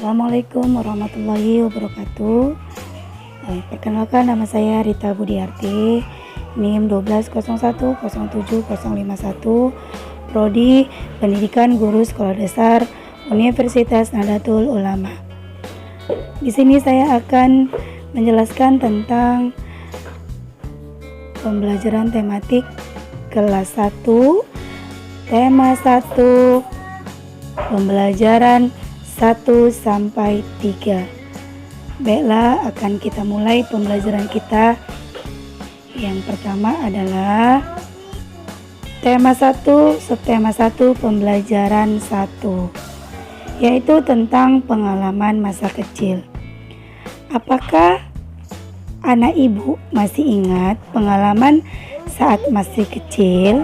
Assalamualaikum warahmatullahi wabarakatuh. Perkenalkan, nama saya Rita Budiarti, NIM 120107051, Prodi Pendidikan Guru Sekolah Dasar Universitas Nahdlatul Ulama. Di sini saya akan menjelaskan tentang pembelajaran tematik kelas 1, tema 1, pembelajaran 1 sampai 3. Baiklah, akan kita mulai pembelajaran kita. Yang pertama adalah tema 1, subtema 1, pembelajaran 1, yaitu tentang pengalaman masa kecil. Apakah anak ibu masih ingat pengalaman saat masih kecil?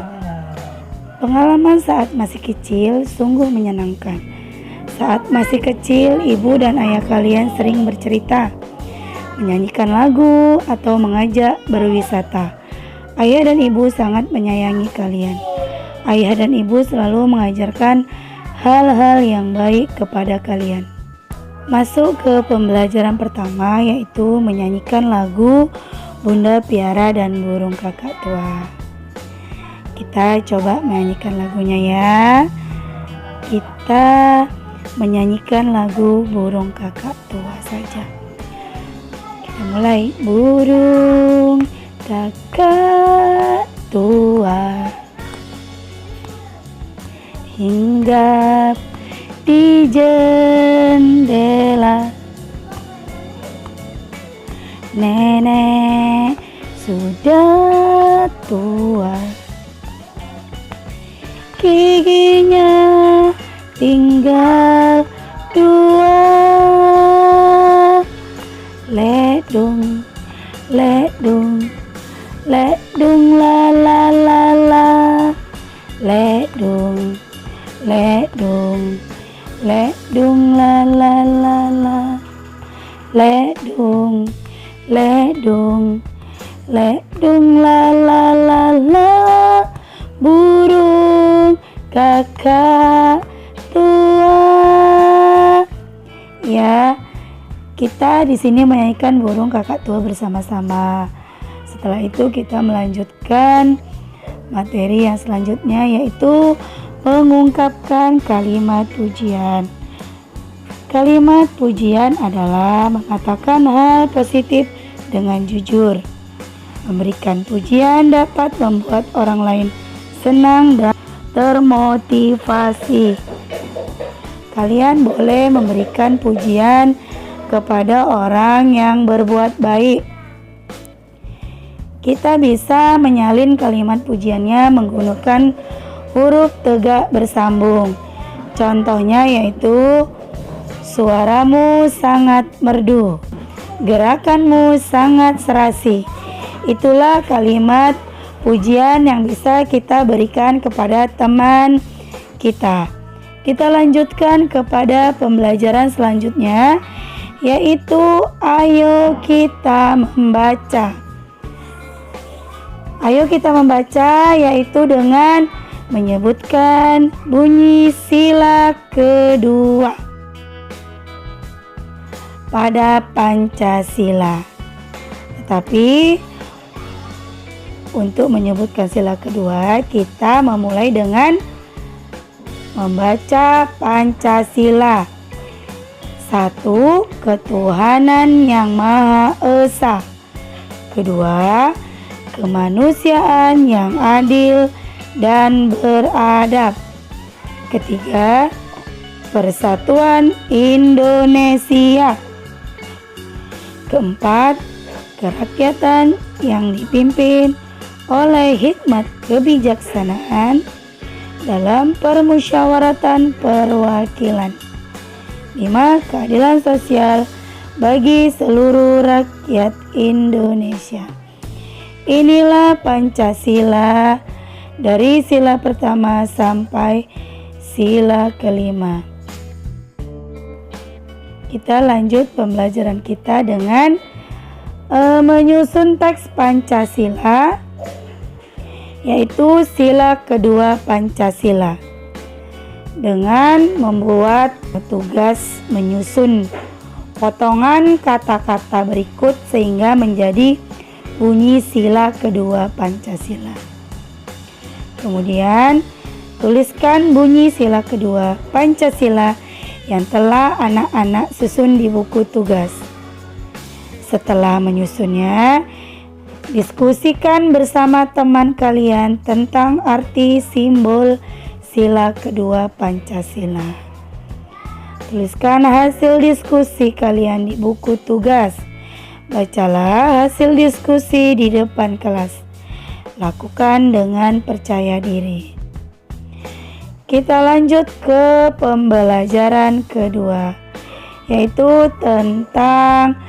Pengalaman saat masih kecil sungguh menyenangkan. Saat masih kecil, ibu dan ayah kalian sering bercerita, menyanyikan lagu, atau mengajak berwisata. Ayah dan ibu sangat menyayangi kalian. Ayah dan ibu selalu mengajarkan hal-hal yang baik kepada kalian. Masuk ke pembelajaran pertama, yaitu menyanyikan lagu Bunda Piara dan Burung Kakak Tua. Kita coba menyanyikan lagunya ya. Kita menyanyikan lagu Burung Kakak Tua saja. Kita mulai. Burung kakak tua hinggap di jendela, nenek sudah tua, giginya tinggal 2. Ledung, ledung, ledung la la la la. Ledung, ledung, ledung la la la la. Ledung, ledung, ledung la la la la. Burung kakak tua. Ya, kita di sini menyanyikan Burung Kakak Tua bersama-sama. Setelah itu kita melanjutkan materi yang selanjutnya, yaitu mengungkapkan kalimat pujian. Kalimat pujian adalah mengatakan hal positif dengan jujur. Memberikan pujian dapat membuat orang lain senang dan termotivasi. Kalian boleh memberikan pujian kepada orang yang berbuat baik. Kita bisa menyalin kalimat pujiannya menggunakan huruf tegak bersambung. Contohnya yaitu suaramu sangat merdu, gerakanmu sangat serasi. Itulah kalimat pujian yang bisa kita berikan kepada teman kita. Kita lanjutkan kepada pembelajaran selanjutnya, yaitu ayo kita membaca. Ayo kita membaca, yaitu dengan menyebutkan bunyi sila kedua pada Pancasila. Tetapi untuk menyebutkan sila kedua, kita memulai dengan membaca Pancasila. 1. Ketuhanan yang Maha Esa. 2. Kemanusiaan yang adil dan beradab. 3. Persatuan Indonesia. 4. Kerakyatan yang dipimpin oleh hikmat kebijaksanaan dalam permusyawaratan perwakilan. 5. Keadilan sosial bagi seluruh rakyat Indonesia. Inilah Pancasila dari sila pertama sampai sila kelima. Kita lanjut pembelajaran kita dengan menyusun teks Pancasila, yaitu sila kedua Pancasila. dengan membuat tugas menyusun potongan kata-kata berikut sehingga menjadi bunyi sila kedua Pancasila. Kemudian tuliskan bunyi sila kedua Pancasila yang telah anak-anak susun di buku tugas. Setelah menyusunnya, diskusikan bersama teman kalian tentang arti simbol sila kedua Pancasila. Tuliskan hasil diskusi kalian di buku tugas. Bacalah hasil diskusi di depan kelas. Lakukan dengan percaya diri. Kita lanjut ke pembelajaran kedua, yaitu tentang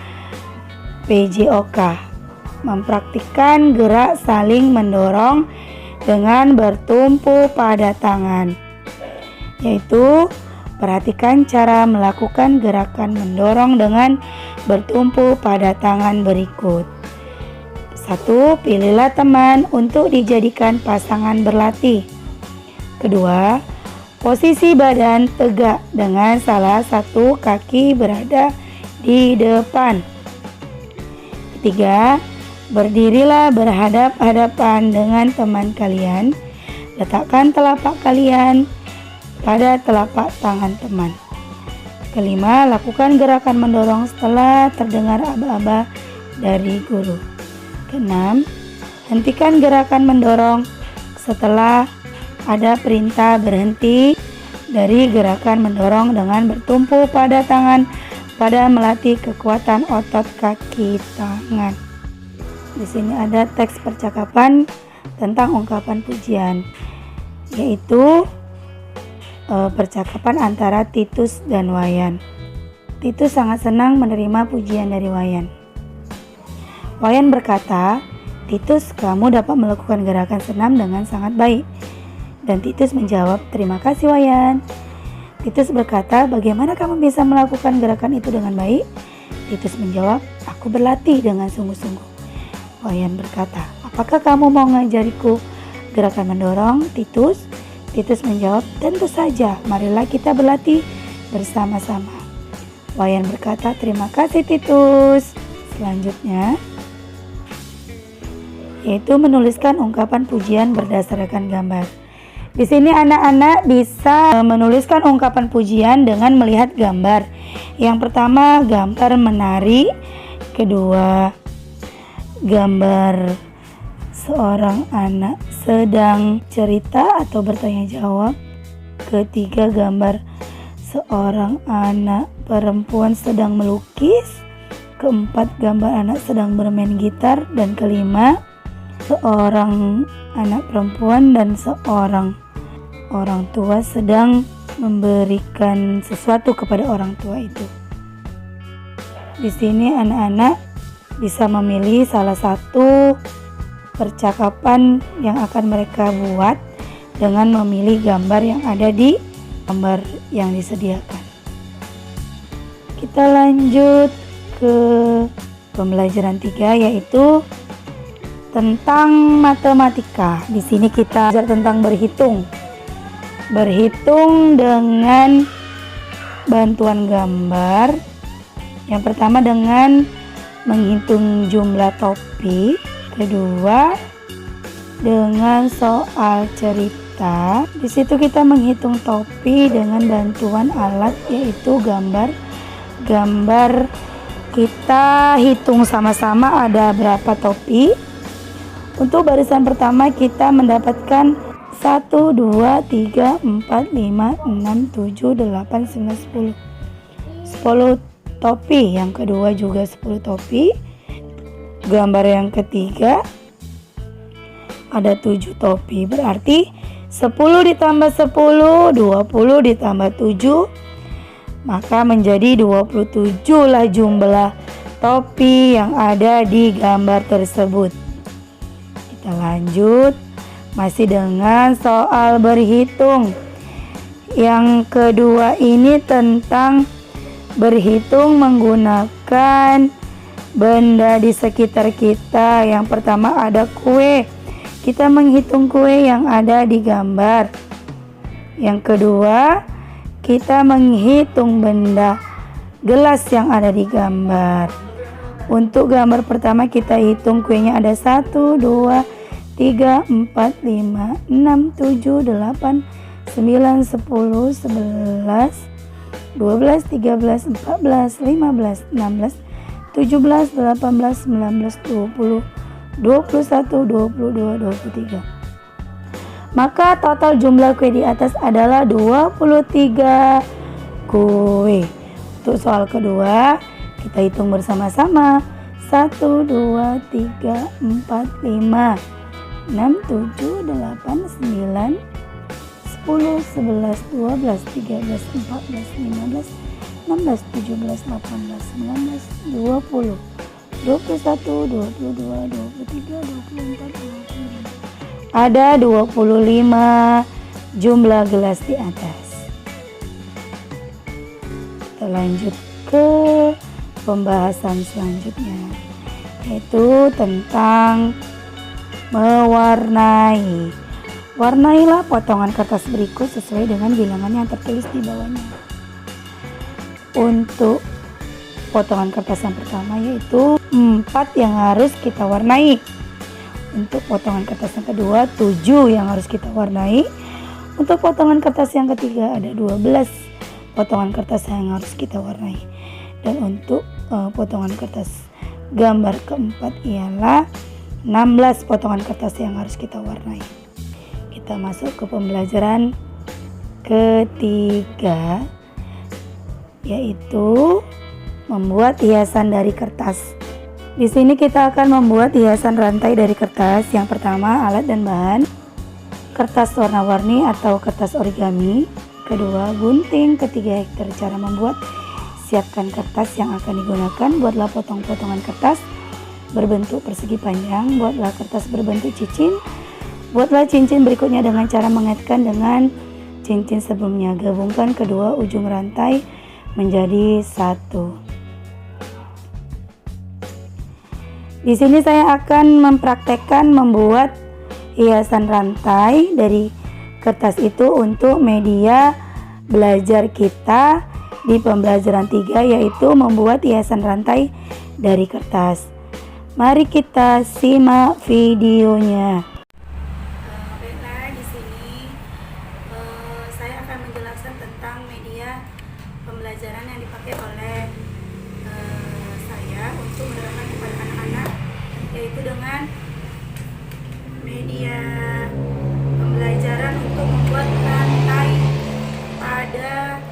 PJOK. Mempraktikkan gerak saling mendorong dengan bertumpu pada tangan, yaitu perhatikan cara melakukan gerakan mendorong dengan bertumpu pada tangan berikut. 1. Pilihlah teman untuk dijadikan pasangan berlatih. 2. Posisi badan tegak dengan salah satu kaki berada di depan. 3. Berdirilah berhadap-hadapan dengan teman kalian. Letakkan telapak kalian pada telapak tangan teman. 5. Lakukan gerakan mendorong setelah terdengar aba-aba dari guru. 6. Hentikan gerakan mendorong setelah ada perintah berhenti dari gerakan mendorong dengan bertumpu pada tangan pada melatih kekuatan otot kaki tangan. Di sini ada teks percakapan tentang ungkapan pujian, yaitu percakapan antara Titus dan Wayan. Titus sangat senang menerima pujian dari Wayan. Wayan berkata, "Titus, kamu dapat melakukan gerakan senam dengan sangat baik." Dan Titus menjawab, "Terima kasih Wayan." Titus berkata, "Bagaimana kamu bisa melakukan gerakan itu dengan baik?" Titus menjawab, "Aku berlatih dengan sungguh-sungguh." Wayan berkata, "Apakah kamu mau ngajariku gerakan mendorong, Titus?" Titus menjawab, "Tentu saja, marilah kita berlatih bersama-sama." Wayan berkata, "Terima kasih Titus." Selanjutnya, yaitu menuliskan ungkapan pujian berdasarkan gambar. Di sini anak-anak bisa menuliskan ungkapan pujian dengan melihat gambar. Yang pertama, gambar menari. Kedua, gambar seorang anak sedang cerita atau bertanya jawab. Ketiga, gambar seorang anak perempuan sedang melukis. Keempat, gambar anak sedang bermain gitar. Dan kelima, seorang anak perempuan dan seorang orang tua sedang memberikan sesuatu kepada orang tua itu. Di sini anak-anak bisa memilih salah satu percakapan yang akan mereka buat dengan memilih gambar yang ada di gambar yang disediakan. Kita lanjut ke pembelajaran 3, yaitu tentang matematika. Di sini kita belajar tentang berhitung. Berhitung dengan bantuan gambar. Yang pertama dengan menghitung jumlah topi. Kedua, dengan soal cerita. Di situ kita menghitung topi dengan bantuan alat, yaitu gambar. Gambar kita hitung sama-sama ada berapa topi. Untuk barisan pertama kita mendapatkan 1, 2, 3, 4, 5, 6, 7, 8, 9, 10. 10 topi. Yang kedua juga 10 topi. Gambar yang ketiga ada 7 topi. Berarti 10 ditambah 10, 20 ditambah 7, maka menjadi 27 lah jumlah topi yang ada di gambar tersebut. Kita lanjut masih dengan soal berhitung. Yang kedua ini tentang berhitung menggunakan benda di sekitar kita. Yang pertama ada kue. Kita menghitung kue yang ada di gambar. Yang kedua, kita menghitung benda gelas yang ada di gambar. Untuk gambar pertama kita hitung kuenya ada 1, 2, 3, 4, 5, 6, 7, 8, 9, 10, 11, 12, 13, 14, 15, 16, 17, 18, 19, 20, 21, 22, 23. Maka total jumlah kue di atas adalah 23 kue. Untuk soal kedua, kita hitung bersama-sama. 1, 2, 3, 4, 5, 6, 7, 8, 9, 10, 11, 12, 13, 14, 15, 16, 17, 18, 19, 20, 21, 22, 23, 24, 25. Ada 25 jumlah gelas di atas. Kita lanjut ke pembahasan selanjutnya, yaitu tentang mewarnai. Warnailah potongan kertas berikut sesuai dengan bilangan yang tertulis di bawahnya. Untuk potongan kertas yang pertama yaitu 4 yang harus kita warnai. Untuk potongan kertas yang kedua 7 yang harus kita warnai. Untuk potongan kertas yang ketiga ada 12 potongan kertas yang harus kita warnai. Dan untuk potongan kertas gambar keempat ialah 16 potongan kertas yang harus kita warnai. Kita masuk ke pembelajaran ketiga, yaitu membuat hiasan dari kertas. Di sini kita akan membuat hiasan rantai dari kertas. Yang pertama, alat dan bahan: kertas warna-warni atau kertas origami. Kedua, gunting. Ketiga, cara membuat. Siapkan kertas yang akan digunakan. Buatlah potong-potongan kertas berbentuk persegi panjang. Buatlah kertas berbentuk cincin. Buatlah cincin berikutnya dengan cara mengaitkan dengan cincin sebelumnya. Gabungkan kedua ujung rantai menjadi satu. Di sini saya akan mempraktekkan membuat hiasan rantai dari kertas itu untuk media belajar kita di pembelajaran 3, yaitu membuat hiasan rantai dari kertas. Mari kita simak videonya. Baiklah, di sini saya akan menjelaskan tentang media pembelajaran yang dipakai oleh saya untuk menerangkan kepada anak-anak, yaitu dengan media pembelajaran untuk membuat rantai pada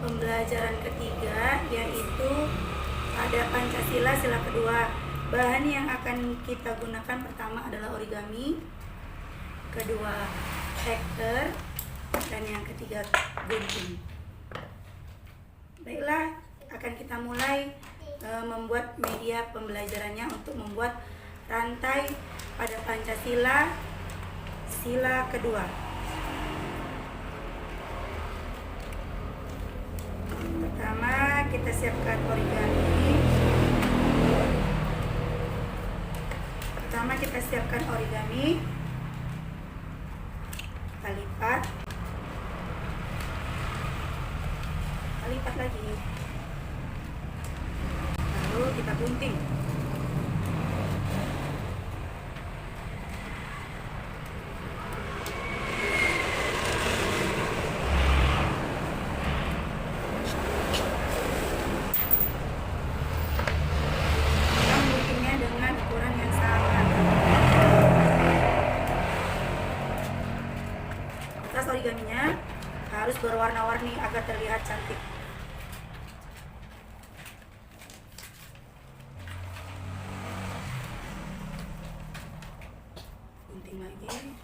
pembelajaran ketiga, yaitu pada Pancasila sila kedua. Bahan yang akan kita gunakan pertama adalah origami, kedua hektar, dan yang ketiga gunting. Baiklah, akan kita mulai membuat media pembelajarannya untuk membuat rantai pada Pancasila sila kedua. Pertama, kita siapkan origami. Kita lipat lagi, lalu kita gunting. Origaminya harus berwarna-warni agar terlihat cantik. Gunting lagi.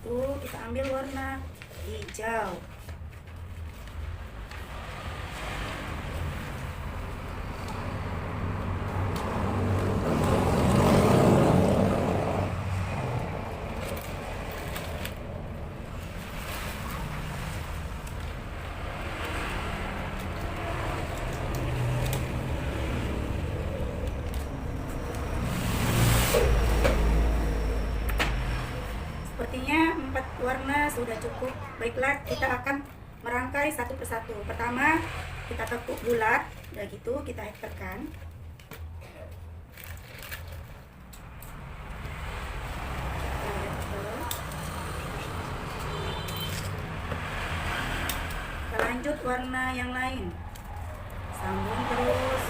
itu kita ambil warna hijau. Sepertinya 4 warna sudah cukup. Baiklah, kita akan merangkai satu persatu. Pertama, kita tekuk bulat, udah gitu kita tekan. Kita lanjut warna yang lain. Sambung terus.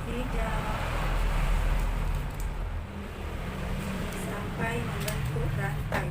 Hijau sampai membentuk rantai.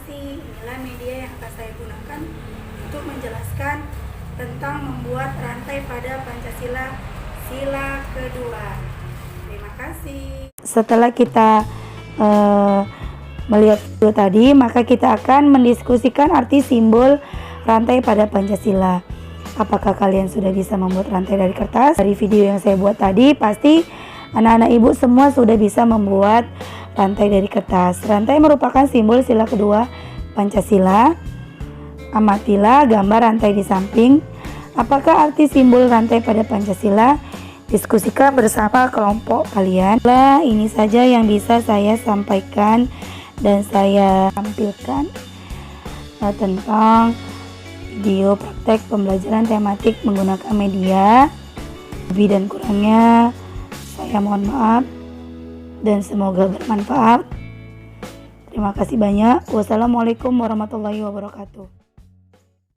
Inilah media yang akan saya gunakan untuk menjelaskan tentang membuat rantai pada Pancasila sila kedua. Terima kasih. Setelah kita melihat video tadi, maka kita akan mendiskusikan arti simbol rantai pada Pancasila. Apakah kalian sudah bisa membuat rantai dari kertas? Dari video yang saya buat tadi, pasti anak-anak ibu semua sudah bisa membuat rantai dari kertas. Rantai merupakan simbol sila kedua Pancasila. Amatilah gambar rantai di samping. Apakah arti simbol rantai pada Pancasila? Diskusikan bersama kelompok kalian. Nah, ini saja yang bisa saya sampaikan dan saya tampilkan tentang video praktek pembelajaran tematik menggunakan media. Lebih dan kurangnya saya mohon maaf dan semoga bermanfaat. Terima kasih banyak. Wassalamualaikum warahmatullahi wabarakatuh.